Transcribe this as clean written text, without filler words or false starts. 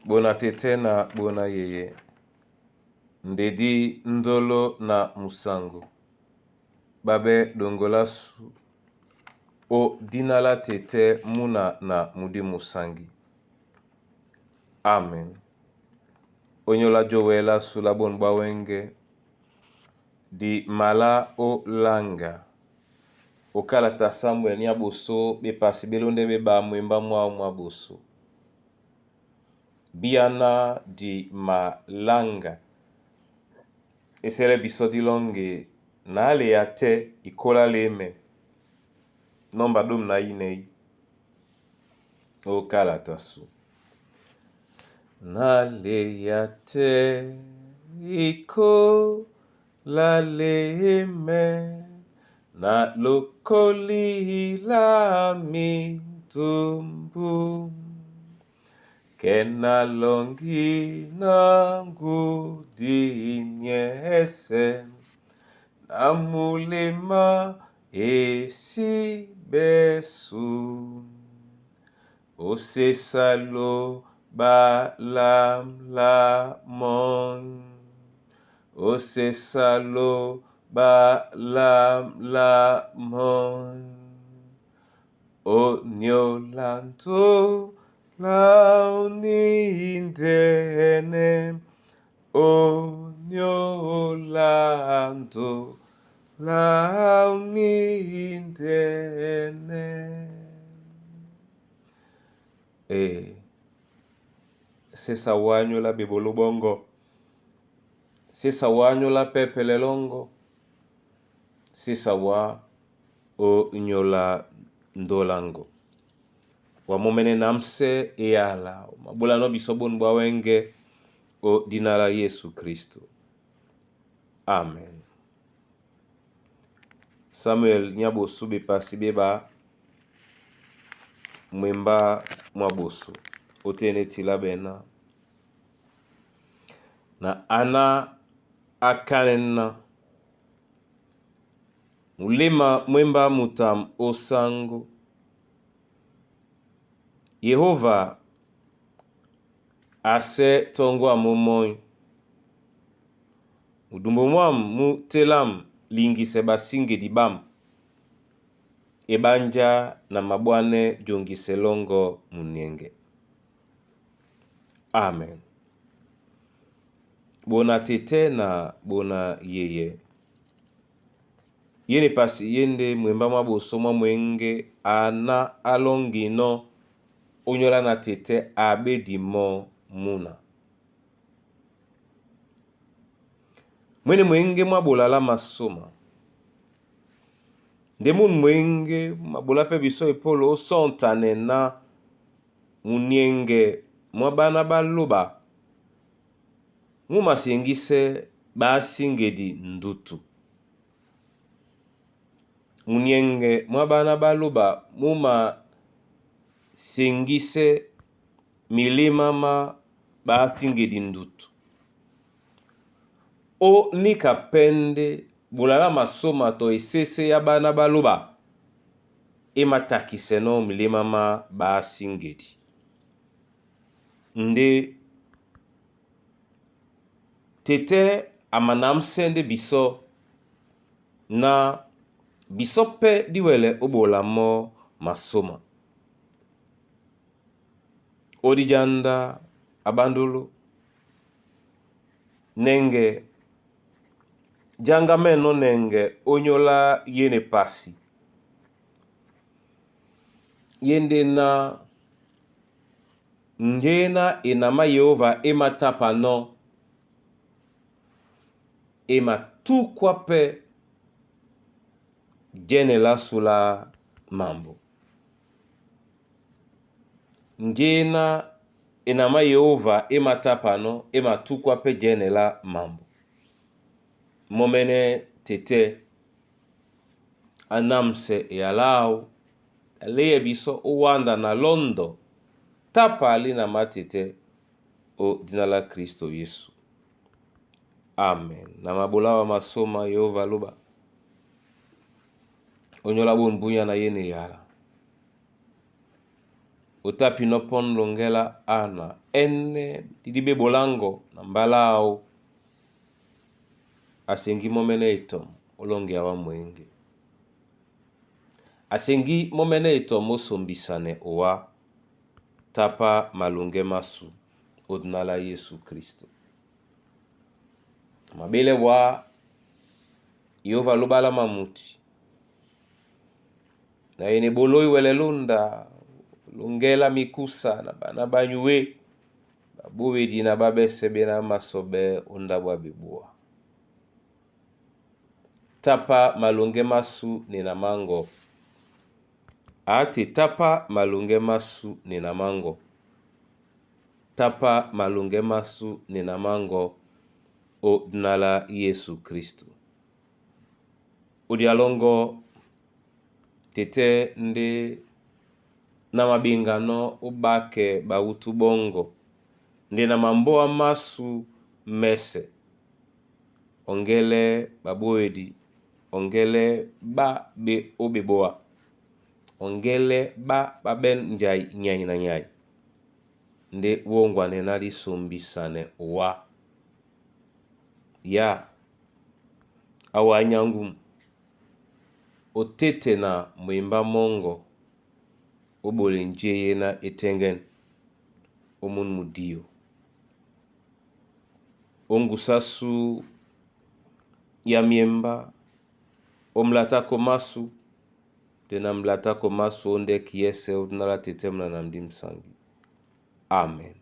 Bona tete na bona yeye. Ndedi ndolo na musango. Babe dongolasu. O dinala tete muna na mudi musangi. Amen. Onyola jowela sula bon bawenge. Di mala o langa. O kalata Samuel ni aboso be pasi belonde be ba mwemba mwa boso. Biana di malanga. Esere bisodi longe na ale ya te ikola leme. Nomba dum na inei. O kalata su. Na le ya te ikola leme. Na lokoli la mi tumbu. Kena longi nangu di nyese. Na mulema esi besu. O se salo balam la mon. O se salo balam la mon. O nyolanto launindene. O nyolanto launindene. Sesa wanyo la bibolo bongo. Sesa wanyo la pepele longo. Sesa wa o nyola ndolango. Wa momene namse eala. Mabula no bisobon bawenge o dinala Yesu Kristo. Amen. Samuel nyabosu be pasi beba mwemba mwabosu. Otene tila bena. Na ana akanena. Mulema mwemba mutam osango. Yehova ase tongo amomoi. Udumbo mwam mu telam lingi seba singe dibam. Ebanja na mabwane jongi selongo munienge. Amen. Bona tete na bona yeye. Yene pasi yende mwemba mwaboso mwenge ana alongi no. Onyola na tete abedi mo muna. Mwene mwenge mwabola la masoma. Ndemun mwenge mwabola pe biso epolo sontane na munienge mwabana baloba. Muma sengise basingedi ndutu. Munienge mwabana baloba muma sengise milima ma basingedi ndutu. O nika pende bulala masoma to esese ya bana baloba. Ema takiseno milima ma basingedi. Nde tete amanamsende biso na biso pe diwele obola mo masoma. Odijanda abandulu nenge janga meno nenge onyola yene pasi. Yende na ngena enama Yehova ema tapa no. Ema tukwa pe jene la sula mambo. Ngena enama Yehova ema tapa no. Ema tukwa pe jene la mambo. Momene tete anamse yalau. Leye biso uwanda na londo. Tapa alina matete o dinala Kristo Yesu. Amen. Na mabulawa masoma Yehova luba. Onyola bonbunya na yene yala. Otapi no pon longela ana ene didibe bolango na mbalao asengi momene itom olonge awa mwenge. Asengi momene itom osombisane owa tapa malunge masu odnala Yesu Kristo. Mabele wa Yehova lobala mamuti na ene boloi wele lunda longela mikusa na bana banyue babowe dina babese bena masobe ondabwa bibua. Tapa malunge masu nina mango. Ati tapa malunge masu nina mango. Tapa malunge masu nina mango odnala Yesu Kristo. Udialongo tete ndi na mabingano ubake bautu bongo ndi na mamboa masu mese ongele baboedi ongele ba be obiboa ongele ba baben njai nyai na nyai ndi wongwa nenali sombisane wa ya awa nyangum otete na mwimba mongo obole njeye na etengen omun mudio ongusasu ya miemba omlatako masu tena mlatako masu onde kiese odnala tetemna na mdimsangi. Amen.